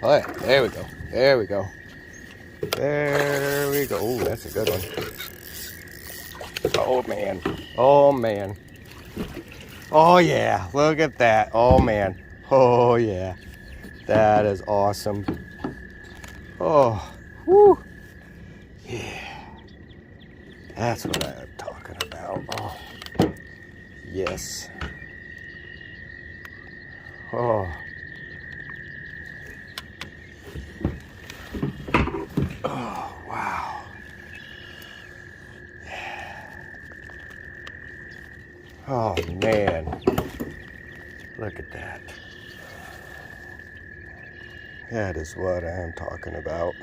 Oh, yeah. There we go. There we go. There we go. Oh, that's a good one. Oh, man. Oh, man. Oh, yeah. Look at that. Oh, man. Oh, yeah. That is awesome. Oh, whoo. Yeah. That's what I'm talking about. Oh, yes. Oh. Oh, wow. Oh, man. Look at that. That is what I'm talking about.